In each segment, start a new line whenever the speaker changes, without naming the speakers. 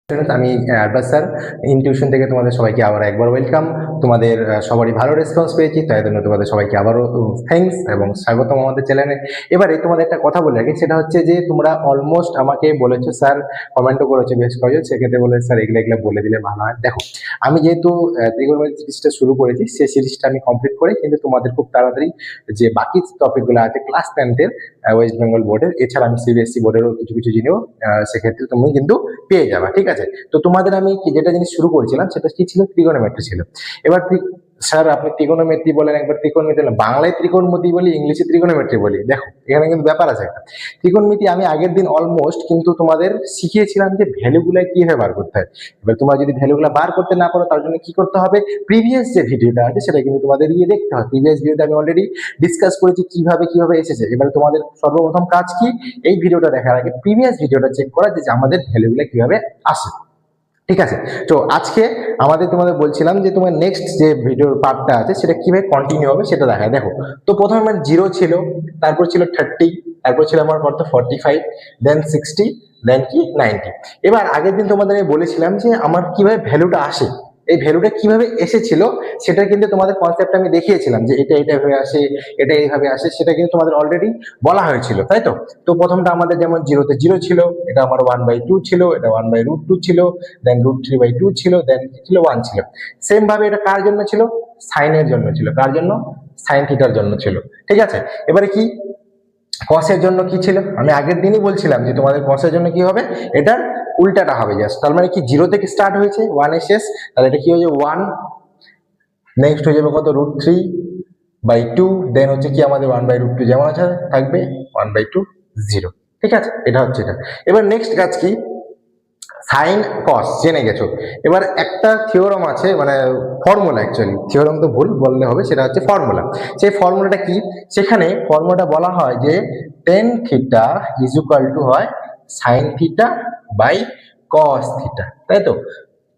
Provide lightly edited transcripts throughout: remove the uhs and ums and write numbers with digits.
আমি Arbaaz sir intuition থেকে তোমাদের সবাইকে আবার একবার ওয়েলকাম। তোমাদের সবারই ভালো রেসপন্স পেয়েছি, তাই জন্য তোমাদের সবাইকে আবারও থ্যাঙ্কস এবং স্বাগতম আমাদের চ্যানেলে। এবারে তোমাদের একটা কথা বলে রাখি, সেটা হচ্ছে যে তোমরা অলমোস্ট আমাকে বলেছো, স্যার কমেন্টও করেছো বেশ কয়েকজন, সেক্ষেত্রে বলে স্যার এগুলো এগুলো বলে দিলে ভালো হয়। দেখো, আমি যেহেতু ত্রিকোণমিতি সিরিজটা শুরু করেছি, সেই সিরিজটা আমি কমপ্লিট করে কিন্তু তোমাদের খুব তাড়াতাড়ি যে বাকি টপিকগুলো আছে ক্লাস 10-এর ওয়েস্ট বেঙ্গল বোর্ডের, এছাড়া আমি সিবিএসসি বোর্ডেরও কিছু কিছু জিনিসও সেক্ষেত্রে তুমি কিন্তু পেয়ে যাবা। ঠিক আছে, তো তোমাদের আমি যেটা জিনিস শুরু করেছিলাম সেটা কি ছিল, ত্রিকোণমিতি ছিল। এবার স্যার আপনি ত্রিকোণমিতি বলেন, একবার ত্রিকোণমিতি বলেন, বাংলায় ত্রিকোণমিতি বলি, ইংলিশে ত্রিকোণমিতি বলি। দেখো এখানে কিন্তু ব্যাপার আছে একটা। ত্রিকোণমিতি আমি আগের দিন অলমোস্ট কিন্তু তোমাদের শিখিয়েছিলাম যে ভ্যালুগুলো কিভাবে বার করতে হয়। এবার তোমরা যদি ভ্যালুগুলো বার করতে না পারো, তার জন্য কি করতে হবে, প্রিভিয়াস যে ভিডিওটা আছে সেটা কিন্তু তোমাদের গিয়ে দেখতে হয়। প্রিভিয়াস ভিডিওতে আমি অলরেডি ডিসকাস করেছি কিভাবে কিভাবে এসেছে। এবার তোমাদের সর্বপ্রথম কাজ কি, এই ভিডিওটা দেখার আগে প্রিভিয়াস ভিডিওটা চেক করা যে আমাদের ভ্যালুগুলো কিভাবে আসে। ঠিক আছে, তো আজকে তোমাদের বলছিলাম যে তোমার নেক্সট যে ভিডিওর পার্টটা আছে সেটা কিভাবে কন্টিনিউ হবে সেটা দেখায়। দেখো, তো প্রথমে আমার 0 ছিল, তারপর ছিল 30, তারপর ছিল আমার কত 45, দেন 60, দেন কি 90। এবার আগের দিন তোমাদের আমি বলেছিলাম যে আমার কিভাবে ভ্যালুটা আসে, এই ভ্যালুটা কিভাবে এসেছিল সেটা কিন্তু তোমাদের কনসেপ্ট আমি দেখিয়েছিলাম যে এটা এইভাবে আসে, এটা এইভাবে আসে, সেটা কিন্তু তোমাদের অলরেডি বলা হয়েছিল, তাই তো। তো প্রথমটা আমাদের যেমন 0-তে 0 ছিল, এটা আমার 1/2 ছিল, এটা 1/√2 ছিল, দেন √3/2 ছিল, দেন কি ছিল 1 ছিল। সেম ভাবে এটা কার জন্য ছিল, সাইনের জন্য ছিল। কার জন্য, সাইন থিটার জন্য ছিল। ঠিক আছে, এবারে কি কসের জন্য কি ছিল, আমি আগের দিনই বলছিলাম যে তোমাদের কসের জন্য কি হবে, এটার উল্টাটা হবে জাস্ট। তার মানে কি 0 থেকে স্টার্ট হয়েছে, 1 এ শেষ, তাহলে এটা কি হয়ে যাবে 1, নেক্সট হয়ে যাবে কত √3/2, দেন হচ্ছে কি আমাদের 1/√2 যেমন আছে থাকবে, 1/2 0। ঠিক আছে, এটা হচ্ছে এটা। এবার নেক্সট কাজ কি, সাইন কস জেনে গেছো। এবার একটা থিওরাম আছে, মানে ফর্মুলা, অ্যাকচুয়ালি থিওরাম তো ভুল বললে হবে, সেটা হচ্ছে ফর্মুলা। সেই ফর্মুলাটা কি, সেখানে ফর্মুলাটা বলা হয় যে tan theta is equal to হয় sine theta by cos theta, তাই তো।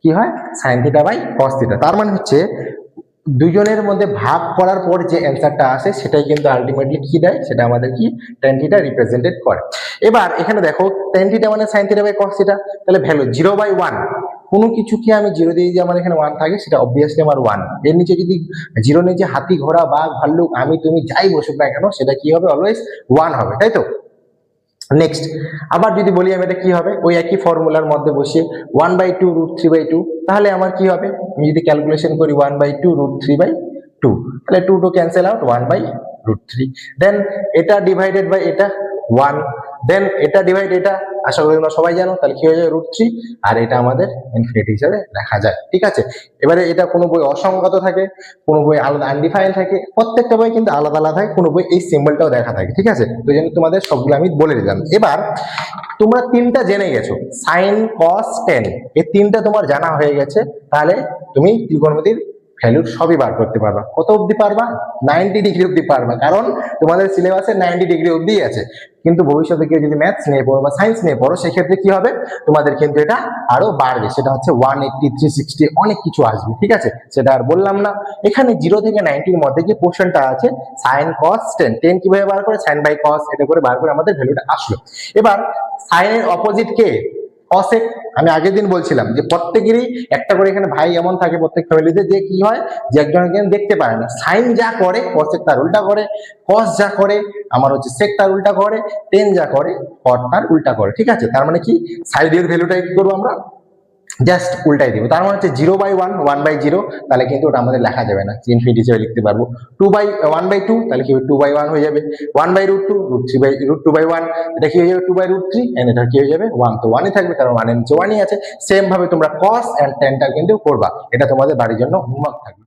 কি হয়, sine theta by cos theta. তার মানে হচ্ছে দুজনের মধ্যে ভাগ করার পর যে অ্যান্সারটা আসে সেটাই কিন্তু আলটিমেটলি কি দেয়, সেটা আমাদের কি টেন থিটা রিপ্রেজেন্টেড করে। এবার এখানে দেখো টেন থিটা মানে sine theta by cos theta, তাহলে ভ্যালু 0/1, কোনো কিছু কি আমি 0 দিয়ে যে আমার এখানে 1 থাকে সেটা অবভিয়াসলি আমার 1। এর নিচে যদি 0 নিচে হাতি ঘোড়া বাঘ ভাল্লুক আমি তুমি যাই বসুক না কেন, সেটা কি হবে, অলওয়েজ 1 হবে, তাই তো। নেক্সট আবার যদি বলি আমি, এটা কি হবে, ওই একই ফর্মুলার মধ্যে বসিয়ে 1/2 √3/2, তাহলে আমার কি হবে, আমি যদি ক্যালকুলেশন করি 1/2 √3/2, তাহলে 2 টু ক্যান্সেল আউট, 1/√3, দেন এটা ডিভাইডেড বাই এটা 1, দেন এটা ডিভাইড এটা, আশা করি তোমরা সবাই জানো, তাহলে কি হয়ে যায় √3, আর এটা আমাদের ইনফিনিটি হিসাবে দেখা যায়। ঠিক আছে, এবারে এটা কোনো বই অসংগত থাকে, কোনো বই আলাদা আনডিফাইন্ড থাকে, প্রত্যেকটা বই কিন্তু আলাদা আলাদা থাকে, কোনো বই এই সিম্বলটাও দেখা থাকে। ঠিক আছে, তো এই জন্য তোমাদের সবগুলো আমি বলে দিলাম। এবার তোমরা তিনটা জেনে গেছো, সাইন কস টেন, এই তিনটা তোমার জানা হয়ে গেছে, তাহলে তুমি ত্রিকোণমিতির ভ্যালুর সবই বার করতে পারবা। কত অবধি পারবা, 90 ডিগ্রি অবধি পারবা, কারণ তোমাদের সিলেবাসে 90 ডিগ্রি অবধি আছে। কিন্তু ভবিষ্যতে কেউ যদি ম্যাথস নিয়ে পড়ো বা সায়েন্স নিয়ে পড়ো, সেক্ষেত্রে কি হবে, তোমাদের কিন্তু এটা আরো বাড়বে, সেটা হচ্ছে 180, 360 অনেক কিছু আসবে। ঠিক আছে, সেটা আর বললাম না। এখানে 0 থেকে 90-র মধ্যে যে পোর্শনটা আছে সাইন কস টেন, টেন কিভাবে বার করে, সাইন বাই কস, এটা করে বার করে আমাদের ভ্যালুটা আসলো। এবার সাইনের অপোজিট কে, কসেক। আমি আগের দিন বলছিলাম যে প্রত্যেকেরই একটা করে এখানে ভাই এমন থাকে প্রত্যেক ফ্যামিলিতে, যে কি হয় যে একজন একজন দেখতে পারে না, সাইন যা করে কসেক তার উল্টা করে, কস যা করে আমার হচ্ছে সেক তার উল্টা করে, টেন যা করে কট তার উল্টা করে। ঠিক আছে, তার মানে কি সাইডের ভ্যালুটা কি করবো আমরা, জাস্ট উল্টাই দিব। তার মানে হচ্ছে 0/1, 1/0, তাহলে কিন্তু ওটা আমাদের লেখা যাবে না, ইনফিনিটি হিসেবে লিখতে পারবো। 1/2, তাহলে কি হবে 2/1 হয়ে যাবে। 1/√2, √2/1, এটা কি হয়ে যাবে 2/√3, এন্ড এটা কি হয়ে যাবে 1, তো 1ই থাকবে, কারণ 1 এর নিচে 1ই আছে। সেম ভাবে তোমরা কস এন্ড টেনটা কিন্তু করবা, এটা তোমাদের বাড়ির জন্য হোমওয়ার্ক থাকবে।